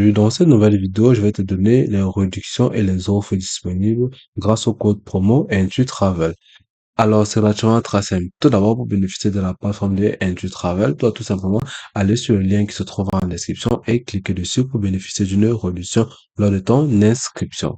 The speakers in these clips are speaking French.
Dans cette nouvelle vidéo, je vais te donner les réductions et les offres disponibles grâce au code promo IntuTravel. Alors, c'est relativement très simple. Tout d'abord, pour bénéficier de la plateforme de IntuTravel, tu dois tout simplement aller sur le lien qui se trouve en description et cliquer dessus pour bénéficier d'une réduction lors de ton inscription.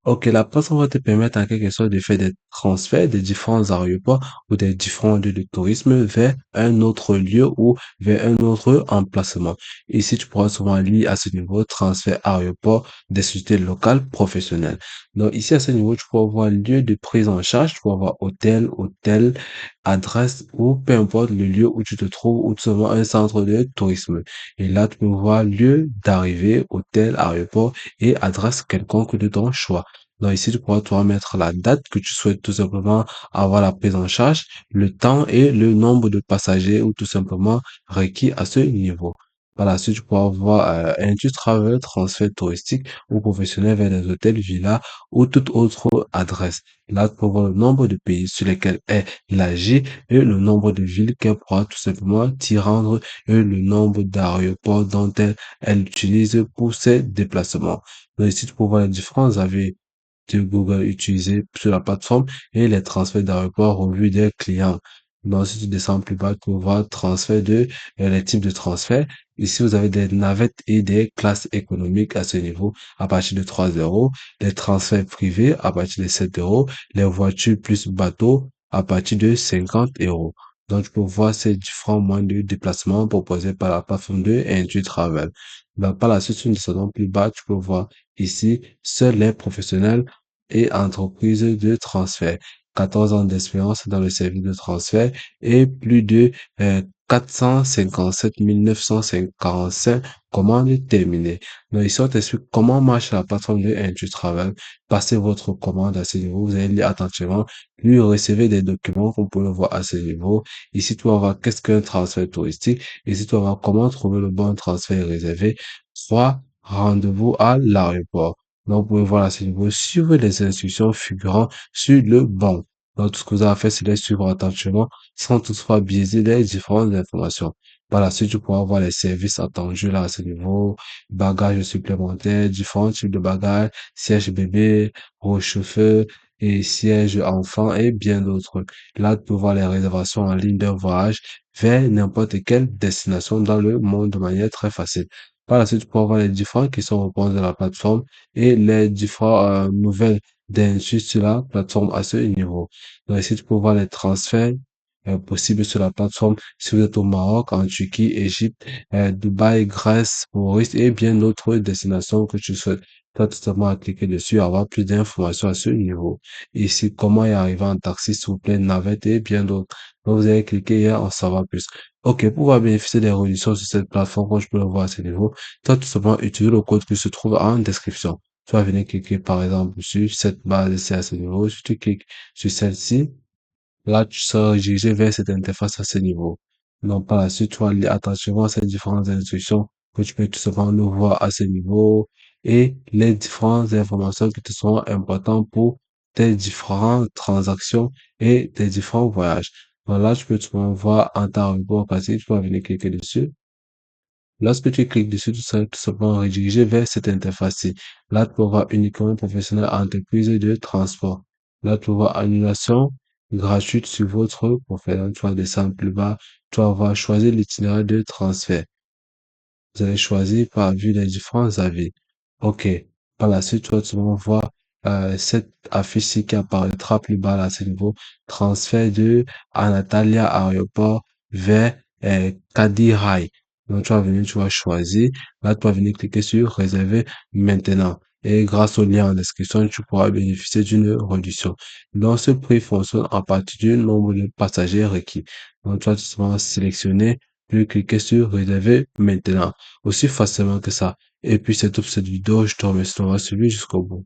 Ok, la plateforme va te permettre en quelque sorte de faire des transferts des différents aéroports ou des différents lieux de tourisme vers un autre lieu ou vers un autre emplacement. Ici, tu pourras souvent lire à ce niveau transfert aéroport des sociétés locales professionnelles. Donc ici, à ce niveau, tu pourras voir lieu de prise en charge, tu pourras voir hôtel, adresse ou peu importe le lieu où tu te trouves ou tout simplement un centre de tourisme. Et là, tu peux voir lieu d'arrivée, hôtel, aéroport et adresse quelconque de ton choix. Donc ici, tu pourras mettre la date que tu souhaites tout simplement avoir la prise en charge, le temps et le nombre de passagers ou tout simplement requis à ce niveau. Par la suite, tu pourras voir Intu Travel, transfert touristique ou professionnel vers des hôtels, villas ou toute autre adresse. Là, tu peux voir le nombre de pays sur lesquels est logé et le nombre de villes qu'elle pourra tout simplement t'y rendre et le nombre d'aéroports dont elle utilise pour ses déplacements. Donc ici, tu peux voir les différents avis de Google utilisés sur la plateforme et les transferts d'aéroport au vu des clients. Donc, si tu descends plus bas, tu vois transfert les types de transferts. Ici, vous avez des navettes et des classes économiques à ce niveau à partir de 3 euros, les transferts privés à partir de 7 euros, les voitures plus bateaux à partir de 50 euros. Donc, tu peux voir ces différents moyens de déplacement proposés par la plateforme de IntuTravel. Donc, par la suite, si nous descendons plus bas, tu peux voir ici, seuls les professionnels et entreprises de transfert. 14 ans d'expérience dans le service de transfert et plus de 457 945 commandes terminées. Donc, ici, on t'explique comment marche la plateforme de IntuTravel. Passez votre commande à ce niveau. Vous allez lire attentivement. Lui, recevez des documents qu'on peut voir à ce niveau. Ici, tu vas voir qu'est-ce qu'un transfert touristique. Ici, tu vas voir comment trouver le bon transfert réservé. 3 rendez-vous à l'aéroport. Donc, vous pouvez voir à ce niveau, suivre les instructions figurant sur le banc. Donc, tout ce que vous avez à faire, c'est les suivre attentivement sans toutefois biaiser les différentes informations. Par la suite, tu pourras voir les services attendus là à ce niveau, bagages supplémentaires, différents types de bagages, siège bébé, chauffeur et siège enfant et bien d'autres. Là, tu peux voir les réservations en ligne d'un voyage vers n'importe quelle destination dans le monde de manière très facile. Par la suite, tu pourras voir les différents qui sont proposés de la plateforme et les différentes nouvelles d'insus sur la plateforme à ce niveau. Donc ici, tu peux voir les transferts possibles sur la plateforme si vous êtes au Maroc, en Turquie, Égypte, Dubaï, Grèce, Maurice et bien d'autres destinations que tu souhaites. Tu as tout simplement à cliquer dessus, avoir plus d'informations à ce niveau. Ici, comment y arriver en taxi, s'il vous plaît, navette et bien d'autres. Donc, vous allez cliquer et en savoir plus. Ok, pour pouvoir bénéficier des réductions sur cette plateforme, comme je peux le voir à ce niveau, tu as tout simplement utilisé le code qui se trouve en description. Tu vas venir cliquer par exemple sur cette base ici à ce niveau. Si tu cliques sur celle-ci, là tu seras redirigé vers cette interface à ce niveau. Donc par la suite, tu vas lire attentivement ces différentes instructions que tu peux tout simplement le voir à ce niveau et les différentes informations qui te seront importantes pour tes différentes transactions et tes différents voyages. Donc là, tu peux tout simplement voir en temps repos pratique, tu vas venir cliquer dessus. Lorsque tu cliques dessus, tu seras tout simplement redirigé vers cette interface-ci. Là, tu peux voir uniquement professionnel entreprise de transport. Là, tu vois annulation gratuite sur votre profil. Tu vas descendre plus bas. Tu vas voir choisir l'itinéraire de transfert. Vous allez choisir par vue des différents avis. OK. Par la suite, tu vas tout simplement voir cette affiche-ci qui apparaîtra plus bas là, à ce niveau. Transfert de Antalya Aéroport vers Cadiz. Donc, tu vas venir, tu vas choisir. Là, tu vas venir cliquer sur réserver maintenant. Et grâce au lien en description, tu pourras bénéficier d'une réduction. Donc, ce prix fonctionne à partir du nombre de passagers requis. Donc, tu vas tout simplement sélectionner, puis cliquer sur réserver maintenant. Aussi facilement que ça. Et puis, c'est tout pour cette vidéo. Je te remercie d'avoir suivi jusqu'au bout.